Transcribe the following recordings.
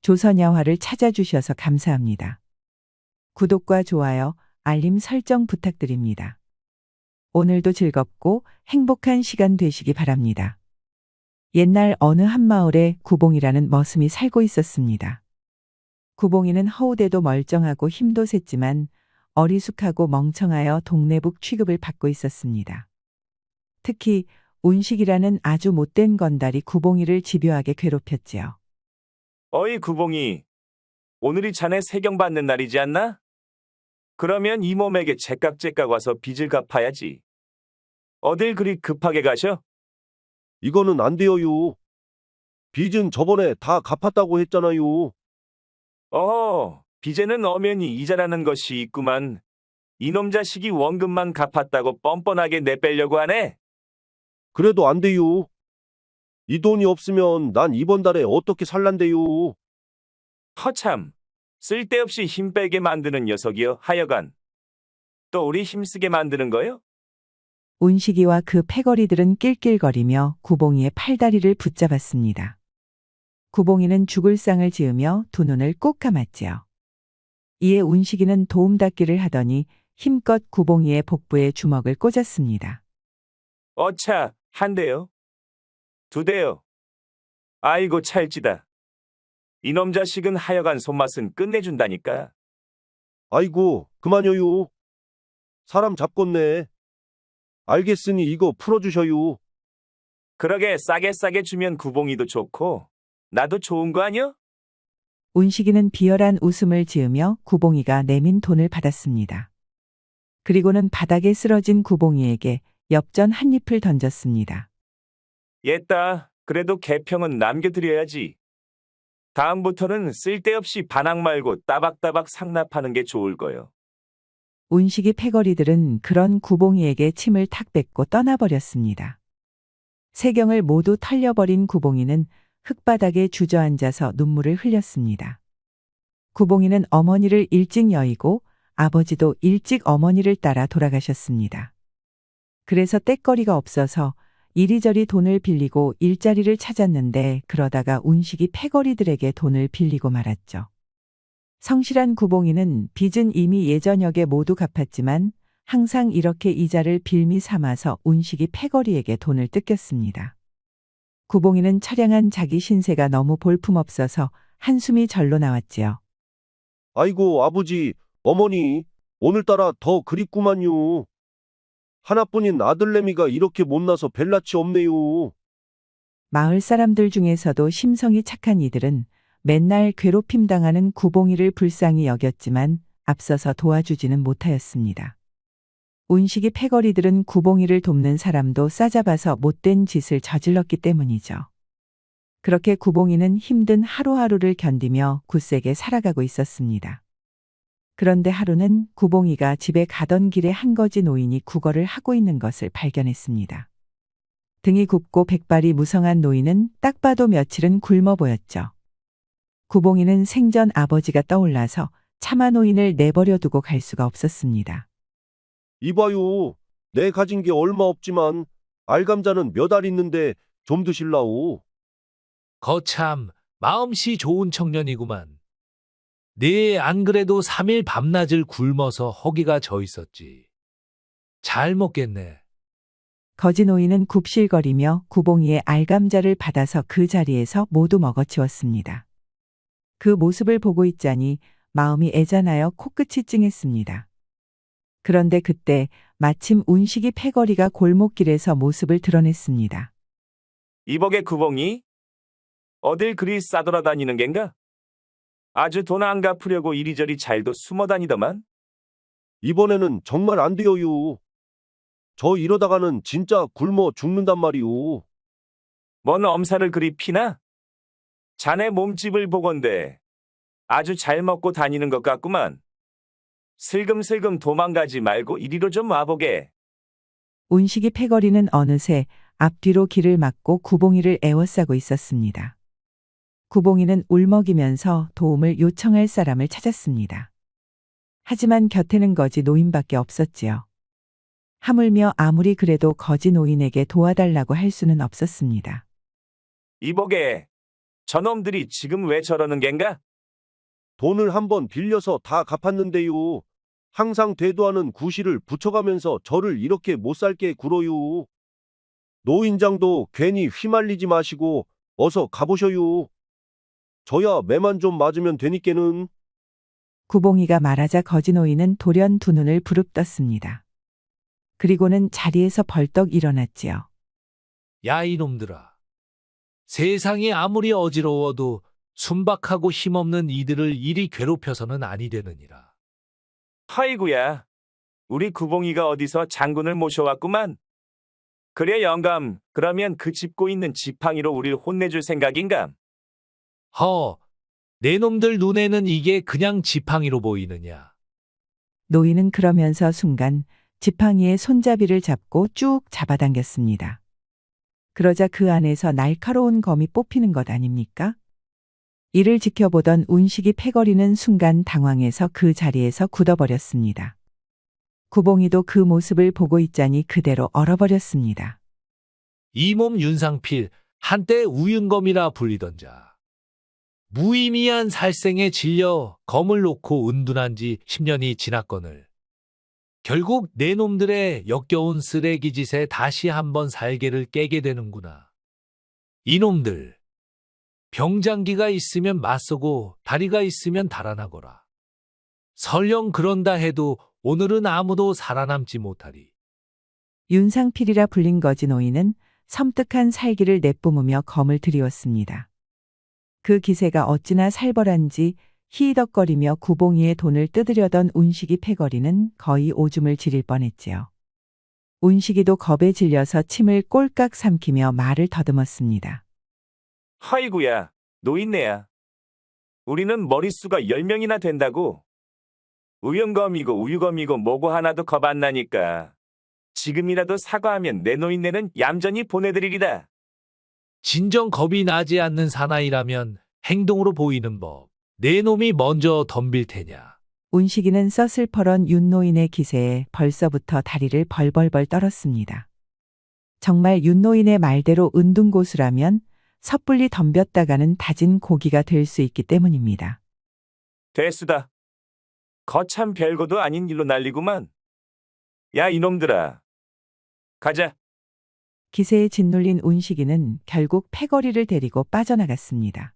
조선야화를 찾아주셔서 감사합니다. 구독과 좋아요, 알림 설정 부탁드립니다. 오늘도 즐겁고 행복한 시간 되시기 바랍니다. 옛날 어느 한 마을에 구봉이라는 머슴이 살고 있었습니다. 구봉이는 허우대도 멀쩡하고 힘도 셌지만 어리숙하고 멍청하여 동네북 취급을 받고 있었습니다. 특히 운식이라는 아주 못된 건달이 구봉이를 집요하게 괴롭혔지요. 어이 구봉이, 오늘이 자네 세경 받는 날이지 않나? 그러면 이 몸에게 제깍제깍 와서 빚을 갚아야지. 어딜 그리 급하게 가셔? 이거는 안 돼요요. 빚은 저번에 다 갚았다고 했잖아요. 빚에는 엄연히 이자라는 것이 있구만. 이놈 자식이 원금만 갚았다고 뻔뻔하게 내빼려고 하네. 그래도 안 돼요. 이 돈이 없으면 난 이번 달에 어떻게 살란데요. 허참, 쓸데없이 힘 빼게 만드는 녀석이여. 하여간 또 우리 힘쓰게 만드는 거요? 운식이와 그 패거리들은 낄낄거리며 구봉이의 팔다리를 붙잡았습니다. 구봉이는 죽을 상을 지으며 두 눈을 꼭 감았지요. 이에 운식이는 도움닫기를 하더니 힘껏 구봉이의 복부에 주먹을 꽂았습니다. 어차, 한 대요. 두 대요. 아이고 찰지다. 이놈 자식은 하여간 손맛은 끝내준다니까. 아이고, 그만요요. 사람 잡겄네. 알겠으니 이거 풀어주셔요. 그러게 싸게 주면 구봉이도 좋고 나도 좋은 거 아니여? 운식이는 비열한 웃음을 지으며 구봉이가 내민 돈을 받았습니다. 그리고는 바닥에 쓰러진 구봉이에게 엽전 한 잎을 던졌습니다. 옛다. 그래도 개평은 남겨드려야지. 다음부터는 쓸데없이 반항 말고 따박따박 상납하는 게 좋을 거요. 운식이 패거리들은 그런 구봉이에게 침을 탁 뱉고 떠나버렸습니다. 세경을 모두 털려버린 구봉이는 흙바닥에 주저앉아서 눈물을 흘렸습니다. 구봉이는 어머니를 일찍 여의고 아버지도 일찍 어머니를 따라 돌아가셨습니다. 그래서 떽거리가 없어서 이리저리 돈을 빌리고 일자리를 찾았는데 그러다가 운식이 패거리들에게 돈을 빌리고 말았죠. 성실한 구봉이는 빚은 이미 예전역에 모두 갚았지만 항상 이렇게 이자를 빌미 삼아서 운식이 패거리에게 돈을 뜯겼습니다. 구봉이는 처량한 자기 신세가 너무 볼품없어서 한숨이 절로 나왔지요. 아이고, 아버지, 어머니, 오늘따라 더 그립구만요. 하나뿐인 아들내미가 이렇게 못나서 벨낯이 없네요. 마을 사람들 중에서도 심성이 착한 이들은 맨날 괴롭힘 당하는 구봉이를 불쌍히 여겼지만 앞서서 도와주지는 못하였습니다. 운식이 패거리들은 구봉이를 돕는 사람도 싸잡아서 못된 짓을 저질렀기 때문이죠. 그렇게 구봉이는 힘든 하루하루를 견디며 굳세게 살아가고 있었습니다. 그런데 하루는 구봉이가 집에 가던 길에 한 거지 노인이 구걸을 하고 있는 것을 발견했습니다. 등이 굽고 백발이 무성한 노인은 딱 봐도 며칠은 굶어 보였죠. 구봉이는 생전 아버지가 떠올라서 차마 노인을 내버려 두고 갈 수가 없었습니다. 이봐요. 내 가진 게 얼마 없지만 알감자는 몇 알 있는데 좀 드실라오. 거참 마음씨 좋은 청년이구만. 네 안 그래도 3일 밤낮을 굶어서 허기가 져 있었지. 잘 먹겠네. 거지 노인은 굽실거리며 구봉이의 알감자를 받아서 그 자리에서 모두 먹어치웠습니다. 그 모습을 보고 있자니 마음이 애잔하여 코끝이 찡했습니다. 그런데 그때 마침 운식이 패거리가 골목길에서 모습을 드러냈습니다. 이복의 구봉이? 어딜 그리 싸돌아다니는 겐가? 아주 돈 안 갚으려고 이리저리 잘도 숨어 다니더만. 이번에는 정말 안 돼요요. 저 이러다가는 진짜 굶어 죽는단 말이오. 뭔 엄살을 그리 피나? 자네 몸집을 보건대 아주 잘 먹고 다니는 것 같구만. 슬금슬금 도망가지 말고 이리로 좀 와보게. 운식이 패거리는 어느새 앞뒤로 길을 막고 구봉이를 에워싸고 있었습니다. 구봉이는 울먹이면서 도움을 요청할 사람을 찾았습니다. 하지만 곁에는 거지 노인밖에 없었지요. 하물며 아무리 그래도 거지 노인에게 도와달라고 할 수는 없었습니다. 이복에 저놈들이 지금 왜 저러는 겐가? 돈을 한번 빌려서 다 갚았는데요. 항상 대도하는 구실을 붙여가면서 저를 이렇게 못 살게 굴어요. 노인장도 괜히 휘말리지 마시고 어서 가보셔요. 저야 매만 좀 맞으면 되니께는. 구봉이가 말하자 거지노인은 돌연 두 눈을 부릅떴습니다. 그리고는 자리에서 벌떡 일어났지요. 야 이놈들아. 세상이 아무리 어지러워도 순박하고 힘없는 이들을 이리 괴롭혀서는 아니 되느니라. 아이구야, 우리 구봉이가 어디서 장군을 모셔왔구만. 그래 영감, 그러면 그 짚고 있는 지팡이로 우릴 혼내줄 생각인가? 허, 내 놈들 눈에는 이게 그냥 지팡이로 보이느냐. 노인은 그러면서 순간 지팡이의 손잡이를 잡고 쭉 잡아당겼습니다. 그러자 그 안에서 날카로운 검이 뽑히는 것 아닙니까? 이를 지켜보던 운식이 패거리는 순간 당황해서 그 자리에서 굳어버렸습니다. 구봉이도 그 모습을 보고 있자니 그대로 얼어버렸습니다. 이 몸 윤상필, 한때 우윤검이라 불리던 자. 무의미한 살생에 질려 검을 놓고 은둔한 지 10년이 지났거늘. 결국 내 놈들의 역겨운 쓰레기 짓에 다시 한번 살개를 깨게 되는구나. 이놈들, 병장기가 있으면 맞서고 다리가 있으면 달아나거라. 설령 그런다 해도 오늘은 아무도 살아남지 못하리. 윤상필이라 불린 거지 노인은 섬뜩한 살기를 내뿜으며 검을 들이웠습니다. 그 기세가 어찌나 살벌한지 히덕거리며 구봉이의 돈을 뜯으려던 운식이 패거리는 거의 오줌을 지릴 뻔했지요. 운식이도 겁에 질려서 침을 꼴깍 삼키며 말을 더듬었습니다. 아이구야, 노인네야. 우리는 머릿수가 10명이나 된다고. 우윤검이고 우유검이고 뭐고 하나도 겁 안 나니까. 지금이라도 사과하면 내 노인네는 얌전히 보내드리리다. 진정 겁이 나지 않는 사나이라면 행동으로 보이는 법. 내 놈이 먼저 덤빌 테냐. 운식이는 써슬퍼런 윤노인의 기세에 벌써부터 다리를 벌벌벌 떨었습니다. 정말 윤노인의 말대로 은둔고수라면 섣불리 덤볐다가는 다진 고기가 될 수 있기 때문입니다. 됐수다. 거참 별거도 아닌 일로 날리구만. 야 이놈들아. 가자. 기세에 짓눌린 운식이는 결국 패거리를 데리고 빠져나갔습니다.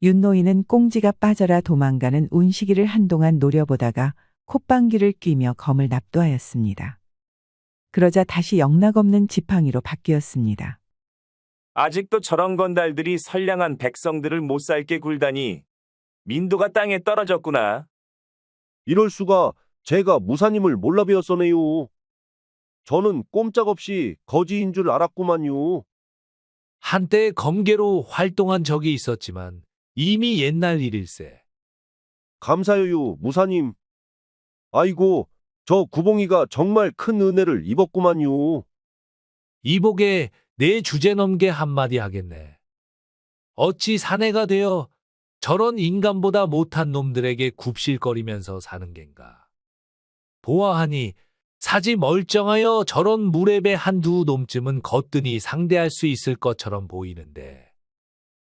윤노인은 꽁지가 빠져라 도망가는 운식이를 한동안 노려보다가 콧방귀를 뀌며 검을 납도하였습니다. 그러자 다시 영락없는 지팡이로 바뀌었습니다. 아직도 저런 건달들이 선량한 백성들을 못 살게 굴다니. 민도가 땅에 떨어졌구나. 이럴 수가. 제가 무사님을 몰라 배웠어네요. 저는 꼼짝없이 거지인 줄 알았구만요. 한때 검계로 활동한 적이 있었지만 이미 옛날 일일세. 감사해요, 무사님. 아이고, 저 구봉이가 정말 큰 은혜를 입었구만요. 이복에 내 주제 넘게 한마디 하겠네. 어찌 사내가 되어 저런 인간보다 못한 놈들에게 굽실거리면서 사는 겐가. 보아하니 사지 멀쩡하여 저런 무례배 한두 놈쯤은 거뜬히 상대할 수 있을 것처럼 보이는데.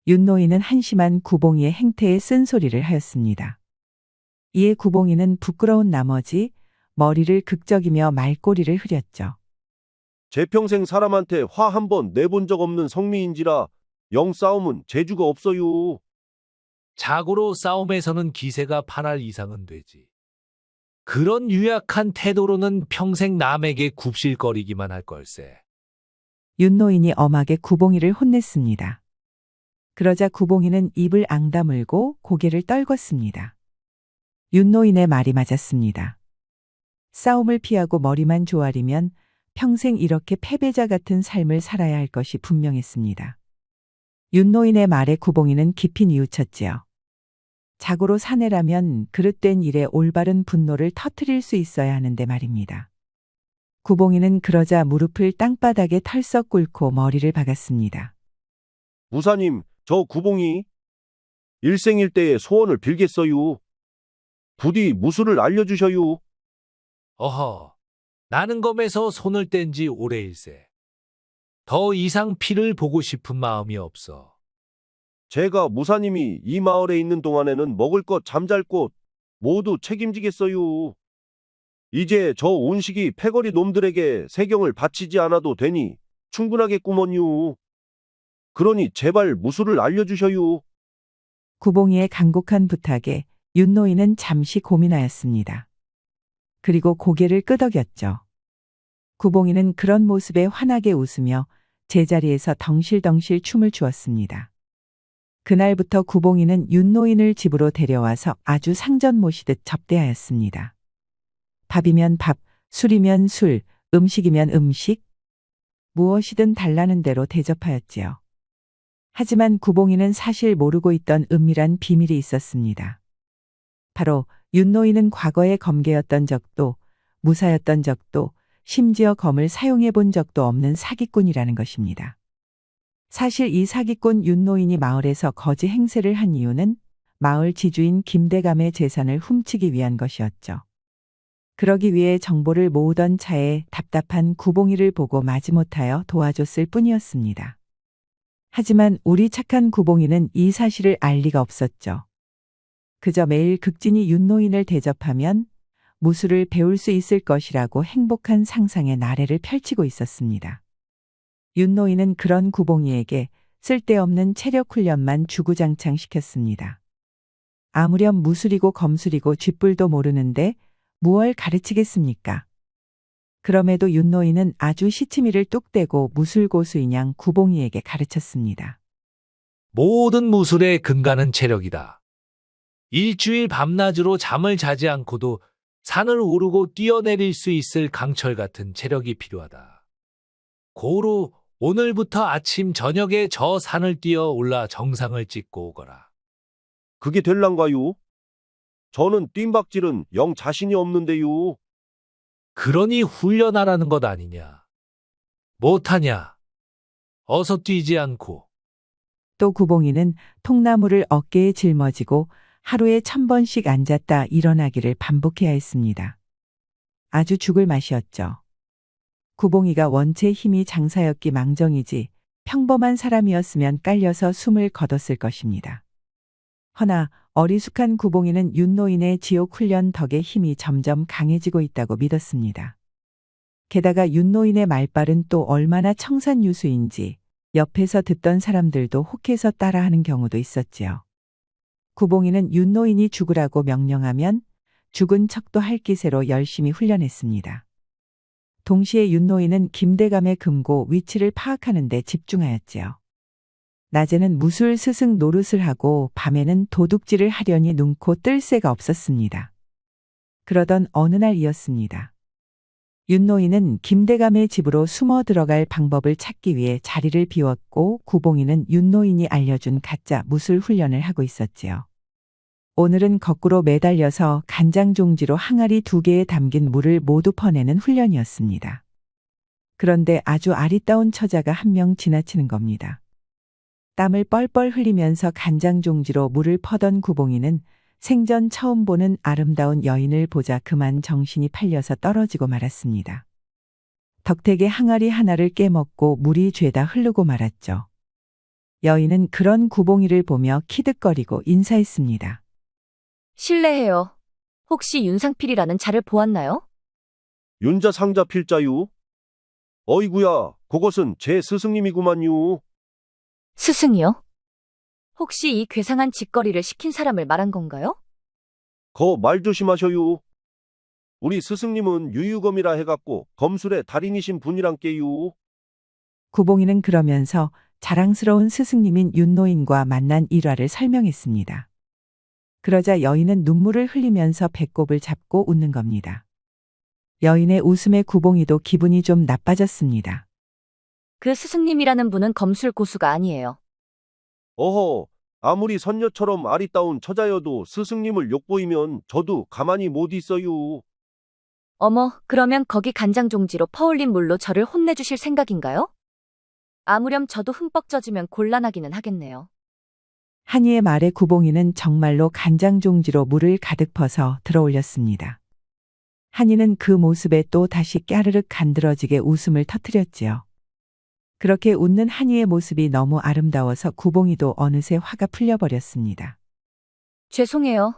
윤노인은 한심한 구봉이의 행태에 쓴소리를 하였습니다. 이에 구봉이는 부끄러운 나머지 머리를 극적이며 말꼬리를 흐렸죠. 제 평생 사람한테 화 한 번 내본 적 없는 성미인지라 영 싸움은 재주가 없어요. 자고로 싸움에서는 기세가 판할 이상은 되지. 그런 유약한 태도로는 평생 남에게 굽실거리기만 할 걸세. 윤노인이 엄하게 구봉이를 혼냈습니다. 그러자 구봉이는 입을 앙다물고 고개를 떨궜습니다. 윤노인의 말이 맞았습니다. 싸움을 피하고 머리만 조아리면 평생 이렇게 패배자 같은 삶을 살아야 할 것이 분명했습니다. 윤노인의 말에 구봉이는 깊이 뉘우쳤지요. 자고로 사내라면 그릇된 일에 올바른 분노를 터뜨릴 수 있어야 하는데 말입니다. 구봉이는 그러자 무릎을 땅바닥에 털썩 꿇고 머리를 박았습니다. 무사님, 저 구봉이 일생일대의 소원을 빌겠어요. 부디 무술을 알려주셔요. 어허, 나는 검에서 손을 뗀 지 오래일세. 더 이상 피를 보고 싶은 마음이 없어. 제가 무사님이 이 마을에 있는 동안에는 먹을 것, 잠잘 곳 모두 책임지겠어요. 이제 저 온식이 패거리 놈들에게 세경을 바치지 않아도 되니 충분하겠구먼요. 그러니 제발 무술을 알려주셔요. 구봉이의 간곡한 부탁에 윤노인은 잠시 고민하였습니다. 그리고 고개를 끄덕였죠. 구봉이는 그런 모습에 환하게 웃으며 제자리에서 덩실덩실 춤을 추었습니다. 그날부터 구봉이는 윤노인을 집으로 데려와서 아주 상전 모시듯 접대하였습니다. 밥이면 밥, 술이면 술, 음식이면 음식, 무엇이든 달라는 대로 대접하였지요. 하지만 구봉이는 사실 모르고 있던 은밀한 비밀이 있었습니다. 바로 윤노인은 과거에 검계였던 적도, 무사였던 적도, 심지어 검을 사용해 본 적도 없는 사기꾼이라는 것입니다. 사실 이 사기꾼 윤노인이 마을에서 거지 행세를 한 이유는 마을 지주인 김대감의 재산을 훔치기 위한 것이었죠. 그러기 위해 정보를 모으던 차에 답답한 구봉이를 보고 마지못하여 도와줬을 뿐이었습니다. 하지만 우리 착한 구봉이는 이 사실을 알 리가 없었죠. 그저 매일 극진히 윤노인을 대접하면 무술을 배울 수 있을 것이라고 행복한 상상의 나래를 펼치고 있었습니다. 윤노인은 그런 구봉이에게 쓸데없는 체력 훈련만 주구장창 시켰습니다. 아무렴 무술이고 검술이고 쥐뿔도 모르는데 무얼 가르치겠습니까? 그럼에도 윤노인은 아주 시치미를 뚝 떼고 무술고수인양 구봉이에게 가르쳤습니다. 모든 무술의 근간은 체력이다. 일주일 밤낮으로 잠을 자지 않고도 산을 오르고 뛰어내릴 수 있을 강철 같은 체력이 필요하다. 고로 오늘부터 아침 저녁에 저 산을 뛰어 올라 정상을 찍고 오거라. 그게 될란가요? 저는 뜀박질은 영 자신이 없는데요. 그러니 훈련하라는 것 아니냐. 못하냐. 어서 뛰지 않고. 또 구봉이는 통나무를 어깨에 짊어지고 하루에 1000번씩 앉았다 일어나기를 반복해야 했습니다. 아주 죽을 맛이었죠. 구봉이가 원체 힘이 장사였기 망정이지 평범한 사람이었으면 깔려서 숨을 거뒀을 것입니다. 허나 어리숙한 구봉이는 윤노인의 지옥 훈련 덕에 힘이 점점 강해지고 있다고 믿었습니다. 게다가 윤노인의 말발은 또 얼마나 청산유수인지 옆에서 듣던 사람들도 혹해서 따라하는 경우도 있었지요. 구봉이는 윤노인이 죽으라고 명령하면 죽은 척도 할 기세로 열심히 훈련했습니다. 동시에 윤노인은 김대감의 금고 위치를 파악하는 데 집중하였지요. 낮에는 무술 스승 노릇을 하고 밤에는 도둑질을 하려니 눈코 뜰 새가 없었습니다. 그러던 어느 날이었습니다. 윤노인은 김대감의 집으로 숨어 들어갈 방법을 찾기 위해 자리를 비웠고 구봉이는 윤노인이 알려준 가짜 무술 훈련을 하고 있었지요. 오늘은 거꾸로 매달려서 간장 종지로 항아리 2개에 담긴 물을 모두 퍼내는 훈련이었습니다. 그런데 아주 아리따운 처자가 한 명 지나치는 겁니다. 땀을 뻘뻘 흘리면서 간장 종지로 물을 퍼던 구봉이는 생전 처음 보는 아름다운 여인을 보자 그만 정신이 팔려서 떨어지고 말았습니다. 덕택의 항아리 하나를 깨먹고 물이 죄다 흐르고 말았죠. 여인은 그런 구봉이를 보며 키득거리고 인사했습니다. 실례해요. 혹시 윤상필이라는 자를 보았나요? 윤자 상자 필자유? 어이구야, 그것은 제 스승님이구만요. 스승이요? 혹시 이 괴상한 짓거리를 시킨 사람을 말한 건가요? 거 말 조심하셔요. 우리 스승님은 유유검이라 해갖고 검술의 달인이신 분이란께요. 구봉이는 그러면서 자랑스러운 스승님인 윤노인과 만난 일화를 설명했습니다. 그러자 여인은 눈물을 흘리면서 배꼽을 잡고 웃는 겁니다. 여인의 웃음에 구봉이도 기분이 좀 나빠졌습니다. 그 스승님이라는 분은 검술 고수가 아니에요. 어허, 아무리 선녀처럼 아리따운 처자여도 스승님을 욕보이면 저도 가만히 못 있어요. 어머, 그러면 거기 간장 종지로 퍼올린 물로 저를 혼내주실 생각인가요? 아무렴 저도 흠뻑 젖으면 곤란하기는 하겠네요. 한이의 말에 구봉이는 정말로 간장 종지로 물을 가득 퍼서 들어올렸습니다. 한이는 그 모습에 또 다시 까르륵 간드러지게 웃음을 터뜨렸지요. 그렇게 웃는 한이의 모습이 너무 아름다워서 구봉이도 어느새 화가 풀려버렸습니다. 죄송해요.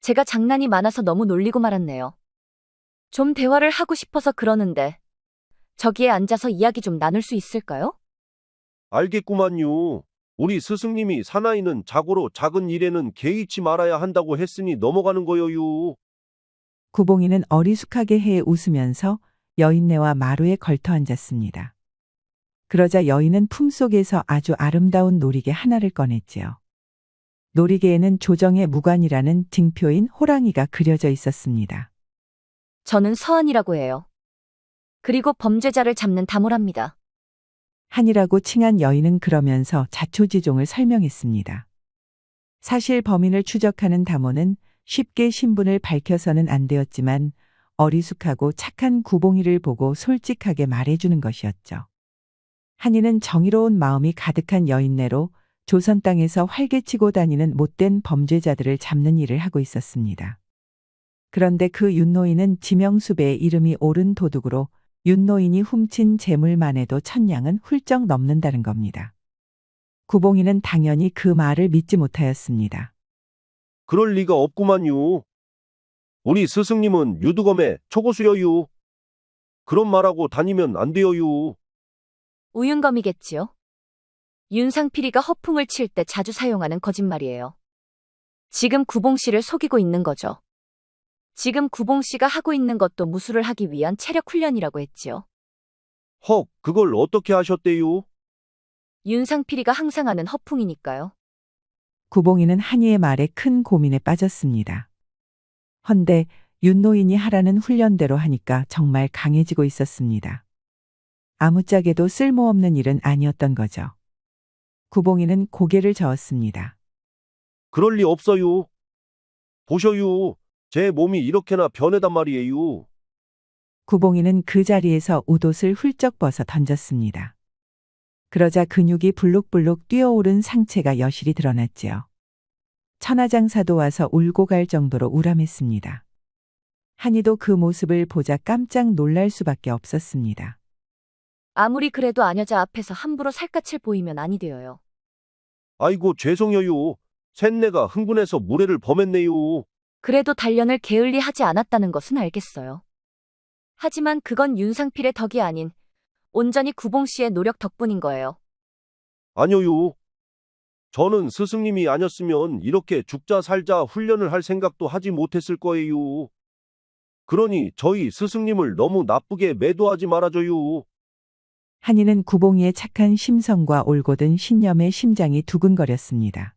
제가 장난이 많아서 너무 놀리고 말았네요. 좀 대화를 하고 싶어서 그러는데 저기에 앉아서 이야기 좀 나눌 수 있을까요? 알겠구만요. 우리 스승님이 사나이는 자고로 작은 일에는 개의치 말아야 한다고 했으니 넘어가는 거여요. 구봉이는 어리숙하게 해 웃으면서 여인네와 마루에 걸터 앉았습니다. 그러자 여인은 품속에서 아주 아름다운 놀이개 하나를 꺼냈지요. 놀이개에는 조정의 무관이라는 딩표인 호랑이가 그려져 있었습니다. 저는 서한이라고 해요. 그리고 범죄자를 잡는 다모랍니다. 한이라고 칭한 여인은 그러면서 자초지종을 설명했습니다. 사실 범인을 추적하는 다모는 쉽게 신분을 밝혀서는 안 되었지만 어리숙하고 착한 구봉이를 보고 솔직하게 말해주는 것이었죠. 한이는 정의로운 마음이 가득한 여인네로 조선 땅에서 활개치고 다니는 못된 범죄자들을 잡는 일을 하고 있었습니다. 그런데 그 윤노인은 지명수배의 이름이 옳은 도둑으로 윤노인이 훔친 재물만 해도 1000냥은 훌쩍 넘는다는 겁니다. 구봉이는 당연히 그 말을 믿지 못하였습니다. 그럴 리가 없구만요. 우리 스승님은 유두검의 초고수여요. 그런 말하고 다니면 안 돼요. 우윤검이겠지요. 윤상필이가 허풍을 칠 때 자주 사용하는 거짓말이에요. 지금 구봉 씨를 속이고 있는 거죠. 지금 구봉 씨가 하고 있는 것도 무술을 하기 위한 체력 훈련이라고 했지요. 헉, 그걸 어떻게 하셨대요? 윤상필이가 항상 하는 허풍이니까요. 구봉이는 한이의 말에 큰 고민에 빠졌습니다. 헌데 윤노인이 하라는 훈련대로 하니까 정말 강해지고 있었습니다. 아무짝에도 쓸모없는 일은 아니었던 거죠. 구봉이는 고개를 저었습니다. 그럴 리 없어요. 보셔요. 제 몸이 이렇게나 변해단 말이에요. 구봉이는 그 자리에서 웃옷을 훌쩍 벗어 던졌습니다. 그러자 근육이 불룩불룩 뛰어오른 상체가 여실히 드러났지요. 천하장사도 와서 울고 갈 정도로 우람했습니다. 한이도 그 모습을 보자 깜짝 놀랄 수밖에 없었습니다. 아무리 그래도 아녀자 앞에서 함부로 살갗을 보이면 아니 되어요. 아이고 죄송해요. 쇳내가 흥분해서 무례를 범했네요. 그래도 단련을 게을리 하지 않았다는 것은 알겠어요. 하지만 그건 윤상필의 덕이 아닌 온전히 구봉 씨의 노력 덕분인 거예요. 아니요. 저는 스승님이 아니었으면 이렇게 죽자 살자 훈련을 할 생각도 하지 못했을 거예요. 그러니 저희 스승님을 너무 나쁘게 매도하지 말아줘요. 한이는 구봉이의 착한 심성과 올곧은 신념에 심장이 두근거렸습니다.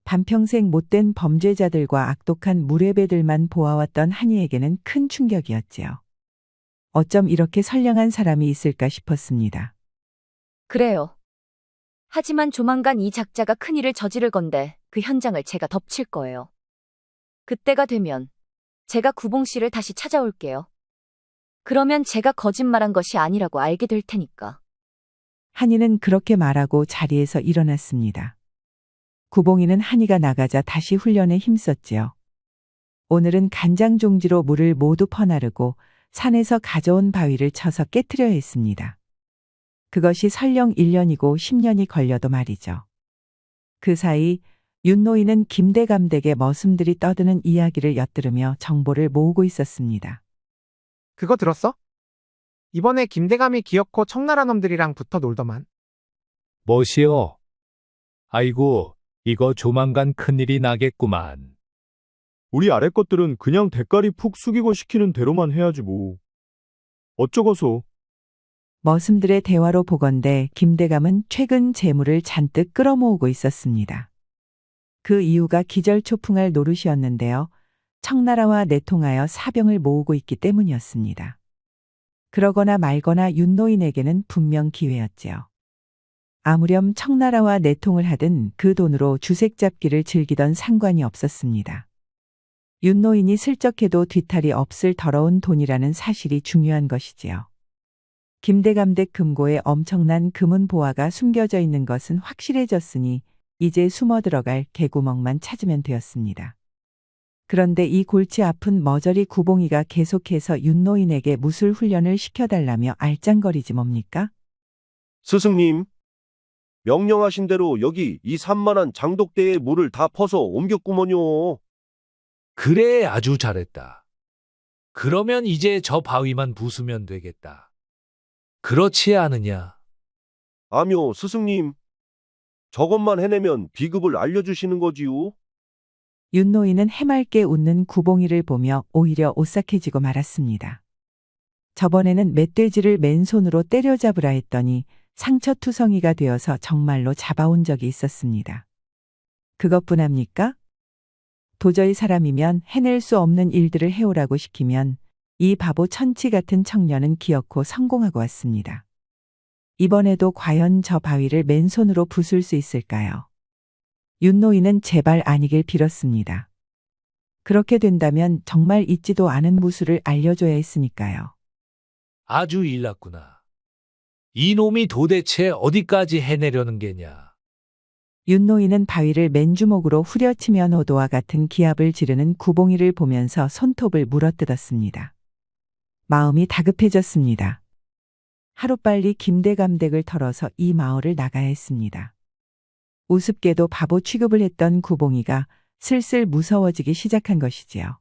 반평생 못된 범죄자들과 악독한 무례배들만 보아왔던 한이에게는 큰 충격이었지요. 어쩜 이렇게 선량한 사람이 있을까 싶었습니다. 그래요. 하지만 조만간 이 작자가 큰일을 저지를 건데 그 현장을 제가 덮칠 거예요. 그때가 되면 제가 구봉 씨를 다시 찾아올게요. 그러면 제가 거짓말한 것이 아니라고 알게 될 테니까. 한이는 그렇게 말하고 자리에서 일어났습니다. 구봉이는 한이가 나가자 다시 훈련에 힘썼지요. 오늘은 간장종지로 물을 모두 퍼나르고 산에서 가져온 바위를 쳐서 깨트려 했습니다. 그것이 설령 1년이고 10년이 걸려도 말이죠. 그 사이 윤노인은 김대감댁의 머슴들이 떠드는 이야기를 엿들으며 정보를 모으고 있었습니다. 그거 들었어? 이번에 김대감이 기어코 청나라 놈들이랑 붙어 놀더만. 뭐시여? 아이고, 이거 조만간 큰일이 나겠구만. 우리 아래 것들은 그냥 대가리 푹 숙이고 시키는 대로만 해야지 뭐. 어쩌고소. 머슴들의 대화로 보건대 김대감은 최근 재물을 잔뜩 끌어모으고 있었습니다. 그 이유가 기절초풍할 노릇이었는데요. 청나라와 내통하여 사병을 모으고 있기 때문이었습니다. 그러거나 말거나 윤노인에게는 분명 기회였지요. 아무렴 청나라와 내통을 하든 그 돈으로 주색 잡기를 즐기던 상관이 없었습니다. 윤노인이 슬쩍해도 뒤탈이 없을 더러운 돈이라는 사실이 중요한 것이지요. 김대감댁 금고에 엄청난 금은 보화가 숨겨져 있는 것은 확실해졌으니 이제 숨어 들어갈 개구멍만 찾으면 되었습니다. 그런데 이 골치 아픈 머저리 구봉이가 계속해서 윤노인에게 무술 훈련을 시켜달라며 알짱거리지 뭡니까? 스승님, 명령하신 대로 여기 이 산만한 장독대에 물을 다 퍼서 옮겼구먼요. 그래, 아주 잘했다. 그러면 이제 저 바위만 부수면 되겠다. 그렇지 않으냐? 아뇨, 스승님. 저것만 해내면 비급을 알려주시는 거지요. 윤노인은 해맑게 웃는 구봉이를 보며 오히려 오싹해지고 말았습니다. 저번에는 멧돼지를 맨손으로 때려잡으라 했더니 상처투성이가 되어서 정말로 잡아온 적이 있었습니다. 그것뿐 합니까? 도저히 사람이면 해낼 수 없는 일들을 해오라고 시키면 이 바보 천치 같은 청년은 기어코 성공하고 왔습니다. 이번에도 과연 저 바위를 맨손으로 부술 수 있을까요? 윤노인은 제발 아니길 빌었습니다. 그렇게 된다면 정말 있지도 않은 무술을 알려줘야 했으니까요. 아주 일났구나. 이놈이 도대체 어디까지 해내려는 게냐? 윤노인은 바위를 맨주먹으로 후려치며 노도와 같은 기합을 지르는 구봉이를 보면서 손톱을 물어뜯었습니다. 마음이 다급해졌습니다. 하루빨리 김대감댁을 털어서 이 마을을 나가야 했습니다. 우습게도 바보 취급을 했던 구봉이가 슬슬 무서워지기 시작한 것이지요.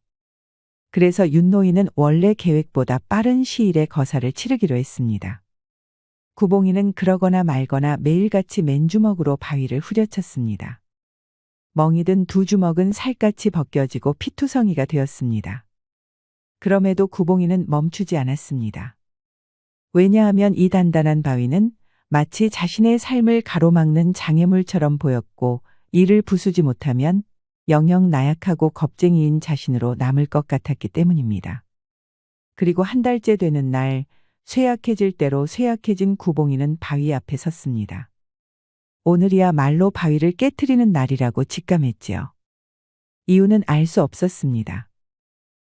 그래서 윤노인은 원래 계획보다 빠른 시일에 거사를 치르기로 했습니다. 구봉이는 그러거나 말거나 매일같이 맨주먹으로 바위를 후려쳤습니다. 멍이 든 두 주먹은 살갗이 벗겨지고 피투성이가 되었습니다. 그럼에도 구봉이는 멈추지 않았습니다. 왜냐하면 이 단단한 바위는 마치 자신의 삶을 가로막는 장애물처럼 보였고 이를 부수지 못하면 영영 나약하고 겁쟁이인 자신으로 남을 것 같았기 때문입니다. 그리고 한 달째 되는 날 쇠약해질 대로 쇠약해진 구봉이는 바위 앞에 섰습니다. 오늘이야말로 바위를 깨트리는 날이라고 직감했지요. 이유는 알 수 없었습니다.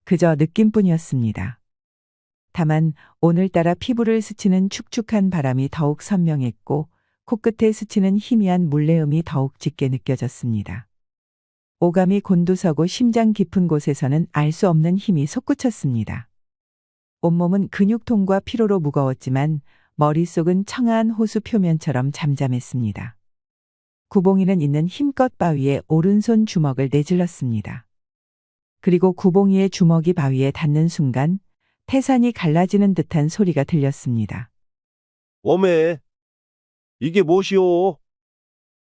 그저 느낌뿐이었습니다. 다만 오늘따라 피부를 스치는 축축한 바람이 더욱 선명했고 코끝에 스치는 희미한 물내음이 더욱 짙게 느껴졌습니다. 오감이 곤두서고 심장 깊은 곳에서는 알 수 없는 힘이 솟구쳤습니다. 온몸은 근육통과 피로로 무거웠지만 머릿속은 청아한 호수 표면처럼 잠잠했습니다. 구봉이는 있는 힘껏 바위에 오른손 주먹을 내질렀습니다. 그리고 구봉이의 주먹이 바위에 닿는 순간 태산이 갈라지는 듯한 소리가 들렸습니다. 어메, 이게 무엇이오?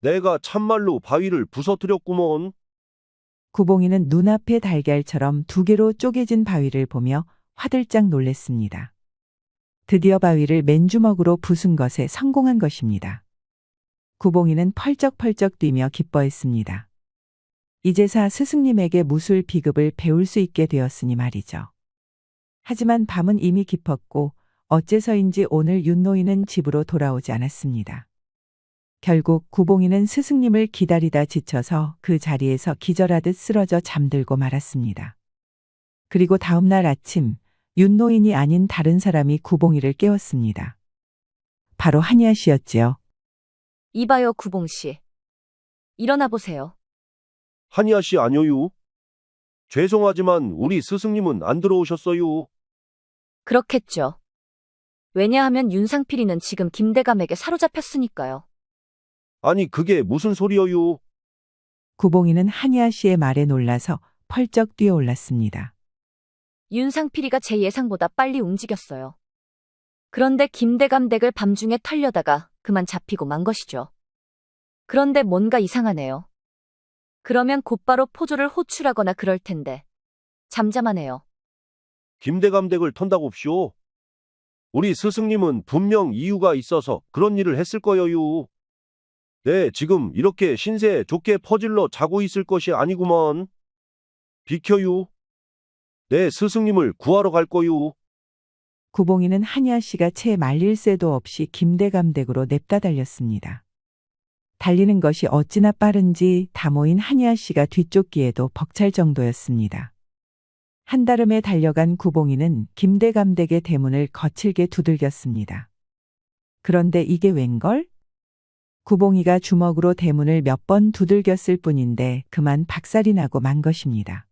내가 참말로 바위를 부서뜨렸구먼. 구봉이는 눈앞의 달걀처럼 두 개로 쪼개진 바위를 보며 화들짝 놀랐습니다. 드디어 바위를 맨주먹으로 부순 것에 성공한 것입니다. 구봉이는 펄쩍펄쩍 뛰며 기뻐했습니다. 이제사 스승님에게 무술 비급을 배울 수 있게 되었으니 말이죠. 하지만 밤은 이미 깊었고 어째서인지 오늘 윤노인은 집으로 돌아오지 않았습니다. 결국 구봉이는 스승님을 기다리다 지쳐서 그 자리에서 기절하듯 쓰러져 잠들고 말았습니다. 그리고 다음 날 아침 윤노인이 아닌 다른 사람이 구봉이를 깨웠습니다. 바로 한이아 씨였지요. 이봐요, 구봉씨. 일어나 보세요. 한이아 씨 아뇨유? 죄송하지만 우리 스승님은 안 들어오셨어요. 그렇겠죠. 왜냐하면 윤상필이는 지금 김대감에게 사로잡혔으니까요. 아니 그게 무슨 소리여유? 구봉이는 한이아 씨의 말에 놀라서 펄쩍 뛰어올랐습니다. 윤상필이가 제 예상보다 빨리 움직였어요. 그런데 김대감 댁을 밤중에 털려다가 그만 잡히고 만 것이죠. 그런데 뭔가 이상하네요. 그러면 곧바로 포조를 호출하거나 그럴 텐데 잠잠하네요. 김대감댁을 턴다고쇼? 우리 스승님은 분명 이유가 있어서 그런 일을 했을 거여유. 네, 지금 이렇게 신세 좋게 퍼질러 자고 있을 것이 아니구먼. 비켜유. 내 스승님을 구하러 갈 거유. 구봉이는 한이아 씨가 채 말릴 새도 없이 김대감 댁으로 냅다 달렸습니다. 달리는 것이 어찌나 빠른지 다 모인 한이아 씨가 뒤쫓기에도 벅찰 정도였습니다. 한달음에 달려간 구봉이는 김대감 댁의 대문을 거칠게 두들겼습니다. 그런데 이게 웬걸? 구봉이가 주먹으로 대문을 몇 번 두들겼을 뿐인데 그만 박살이 나고 만 것입니다.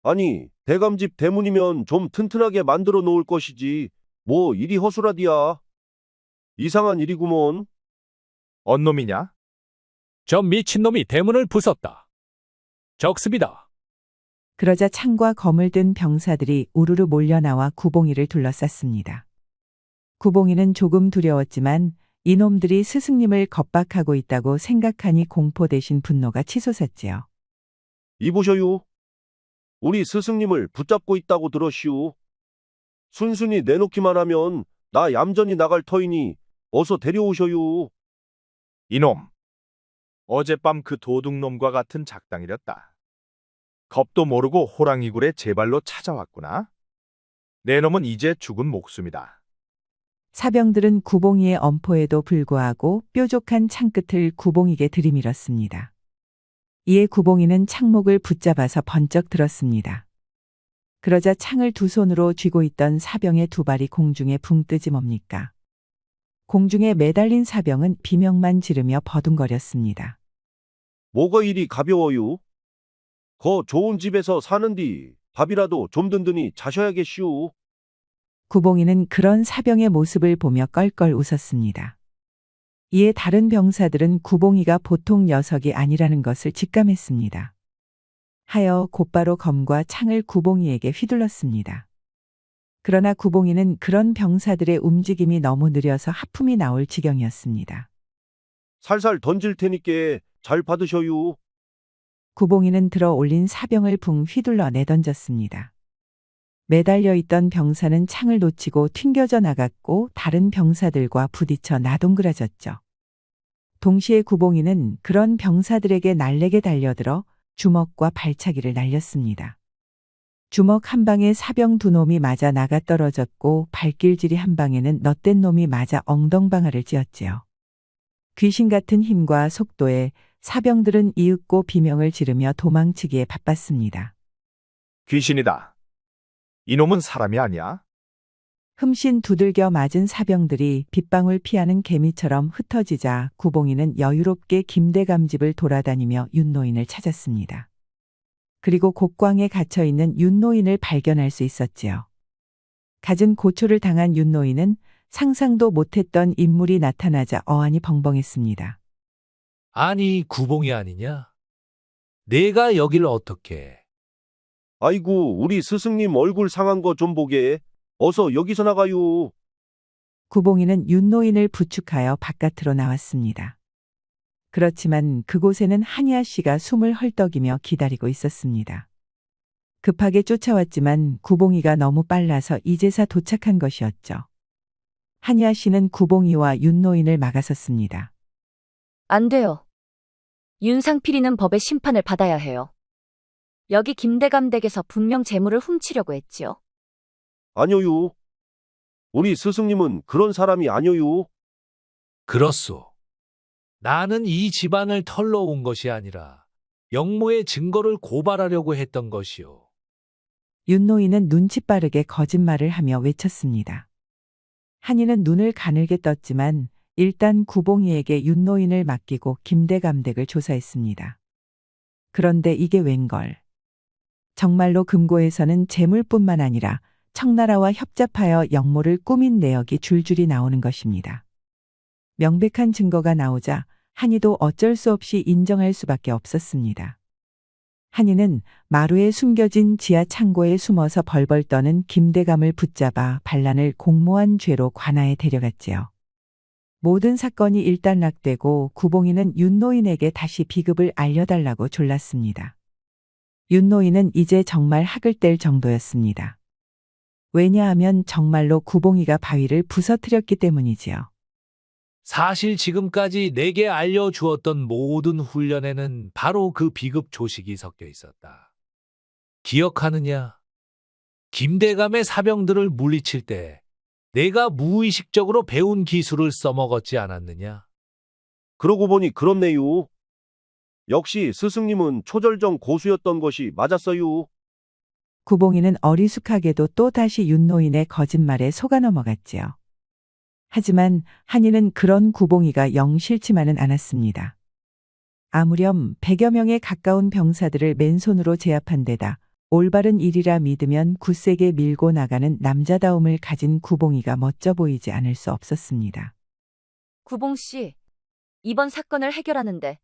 아니, 대감집 대문이면 좀 튼튼하게 만들어 놓을 것이지. 뭐 이리 허술하디야. 이상한 일이구먼. 언놈이냐? 저 미친놈이 대문을 부쉈다. 적습이다. 그러자 창과 검을 든 병사들이 우르르 몰려나와 구봉이를 둘러쌌습니다. 구봉이는 조금 두려웠지만 이놈들이 스승님을 겁박하고 있다고 생각하니 공포 대신 분노가 치솟았지요. 이보셔요. 우리 스승님을 붙잡고 있다고 들었시오. 순순히 내놓기만 하면 나 얌전히 나갈 터이니 어서 데려오셔요. 이놈. 어젯밤 그 도둑놈과 같은 작당이렸다. 겁도 모르고 호랑이 굴에 제 발로 찾아왔구나. 내 놈은 이제 죽은 목숨이다. 사병들은 구봉이의 엄포에도 불구하고 뾰족한 창끝을 구봉이에게 들이밀었습니다. 이에 구봉이는 창목을 붙잡아서 번쩍 들었습니다. 그러자 창을 두 손으로 쥐고 있던 사병의 두 발이 공중에 붕 뜨지 뭡니까? 공중에 매달린 사병은 비명만 지르며 버둥거렸습니다. 뭐가 이리 가벼워요? 거 좋은 집에서 사는디 밥이라도 좀 든든히 자셔야겠시오. 구봉이는 그런 사병의 모습을 보며 껄껄 웃었습니다. 이에 다른 병사들은 구봉이가 보통 녀석이 아니라는 것을 직감했습니다. 하여 곧바로 검과 창을 구봉이에게 휘둘렀습니다. 그러나 구봉이는 그런 병사들의 움직임이 너무 느려서 하품이 나올 지경이었습니다. 살살 던질 테니께 잘 받으셔요. 구봉이는 들어 올린 사병을 붕 휘둘러 내던졌습니다. 매달려 있던 병사는 창을 놓치고 튕겨져 나갔고 다른 병사들과 부딪혀 나동그라졌죠. 동시에 구봉이는 그런 병사들에게 날래게 달려들어 주먹과 발차기를 날렸습니다. 주먹 한 방에 사병 두 놈이 맞아 나가 떨어졌고 발길질이 한 방에는 넛된 놈이 맞아 엉덩방아를 찧었지요. 귀신 같은 힘과 속도에 사병들은 이윽고 비명을 지르며 도망치기에 바빴습니다. 귀신이다. 이놈은 사람이 아니야? 흠씬 두들겨 맞은 사병들이 빗방울 피하는 개미처럼 흩어지자 구봉이는 여유롭게 김대감 집을 돌아다니며 윤노인을 찾았습니다. 그리고 곡광에 갇혀있는 윤노인을 발견할 수 있었지요. 갖은 고초를 당한 윤노인은 상상도 못했던 인물이 나타나자 어안이 벙벙했습니다. 아니, 구봉이 아니냐? 내가 여길 어떻게? 아이고, 우리 스승님 얼굴 상한 거 좀 보게. 어서 여기서 나가요. 구봉이는 윤노인을 부축하여 바깥으로 나왔습니다. 그렇지만 그곳에는 한의아 씨가 숨을 헐떡이며 기다리고 있었습니다. 급하게 쫓아왔지만 구봉이가 너무 빨라서 이제서 도착한 것이었죠. 한의아 씨는 구봉이와 윤노인을 막아섰습니다. 안 돼요. 윤상필이는 법의 심판을 받아야 해요. 여기 김대감 댁에서 분명 재물을 훔치려고 했지요. 아니요. 우리 스승님은 그런 사람이 아니요. 그렇소. 나는 이 집안을 털러 온 것이 아니라 영모의 증거를 고발하려고 했던 것이오. 윤노인은 눈치 빠르게 거짓말을 하며 외쳤습니다. 한이는 눈을 가늘게 떴지만 일단 구봉이에게 윤노인을 맡기고 김대감 댁을 조사했습니다. 그런데 이게 웬걸. 정말로 금고에서는 재물뿐만 아니라 청나라와 협잡하여 영모를 꾸민 내역이 줄줄이 나오는 것입니다. 명백한 증거가 나오자 한이도 어쩔 수 없이 인정할 수밖에 없었습니다. 한이는 마루에 숨겨진 지하 창고에 숨어서 벌벌 떠는 김대감을 붙잡아 반란을 공모한 죄로 관아에 데려갔지요. 모든 사건이 일단락되고 구봉이는 윤노인에게 다시 비급을 알려달라고 졸랐습니다. 윤노인은 이제 정말 학을 뗄 정도였습니다. 왜냐하면 정말로 구봉이가 바위를 부서뜨렸기 때문이지요. 사실 지금까지 내게 알려주었던 모든 훈련에는 바로 그 비급 조식이 섞여 있었다. 기억하느냐? 김대감의 사병들을 물리칠 때 내가 무의식적으로 배운 기술을 써먹었지 않았느냐? 그러고 보니 그렇네요. 역시 스승님은 초절정 고수였던 것이 맞았어요. 구봉이는 어리숙하게도 또다시 윤노인의 거짓말에 속아 넘어갔지요. 하지만 한이는 그런 구봉이가 영 싫지만은 않았습니다. 아무렴 100여 명에 가까운 병사들을 맨손으로 제압한 데다 올바른 일이라 믿으면 굳세게 밀고 나가는 남자다움을 가진 구봉이가 멋져 보이지 않을 수 없었습니다. 구봉 씨, 이번 사건을 해결하는데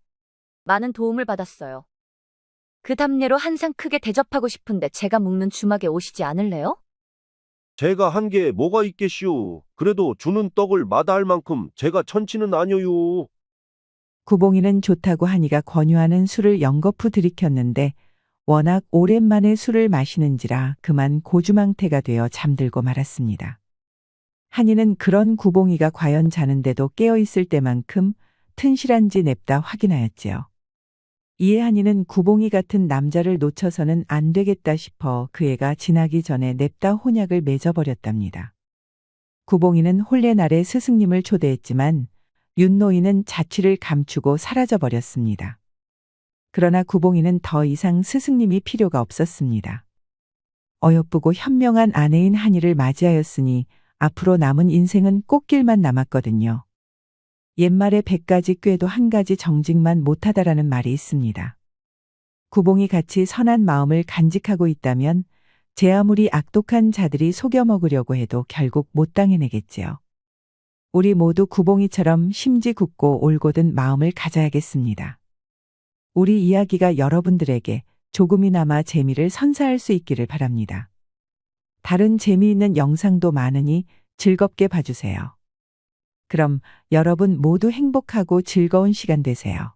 많은 도움을 받았어요. 그 답례로 한상 크게 대접하고 싶은데 제가 묶는 주막에 오시지 않을래요? 제가 한 게 뭐가 있겠시오. 그래도 주는 떡을 마다할 만큼 제가 천치는 아니오요. 구봉이는 좋다고 하니가 권유하는 술을 연거푸 들이켰는데 워낙 오랜만에 술을 마시는지라 그만 고주망태가 되어 잠들고 말았습니다. 한이는 그런 구봉이가 과연 자는데도 깨어있을 때만큼 튼실한지 냅다 확인하였지요. 이에 한이는 구봉이 같은 남자를 놓쳐서는 안 되겠다 싶어 그 애가 지나기 전에 냅다 혼약을 맺어버렸답니다. 구봉이는 혼례날에 스승님을 초대했지만 윤노인은 자취를 감추고 사라져버렸습니다. 그러나 구봉이는 더 이상 스승님이 필요가 없었습니다. 어여쁘고 현명한 아내인 한이를 맞이하였으니 앞으로 남은 인생은 꽃길만 남았거든요. 옛말에 100가지 꾀도 한 가지 정직만 못하다라는 말이 있습니다. 구봉이 같이 선한 마음을 간직하고 있다면 제 아무리 악독한 자들이 속여 먹으려고 해도 결국 못 당해내겠지요. 우리 모두 구봉이처럼 심지 굳고 올곧은 마음을 가져야겠습니다. 우리 이야기가 여러분들에게 조금이나마 재미를 선사할 수 있기를 바랍니다. 다른 재미있는 영상도 많으니 즐겁게 봐주세요. 그럼 여러분 모두 행복하고 즐거운 시간 되세요.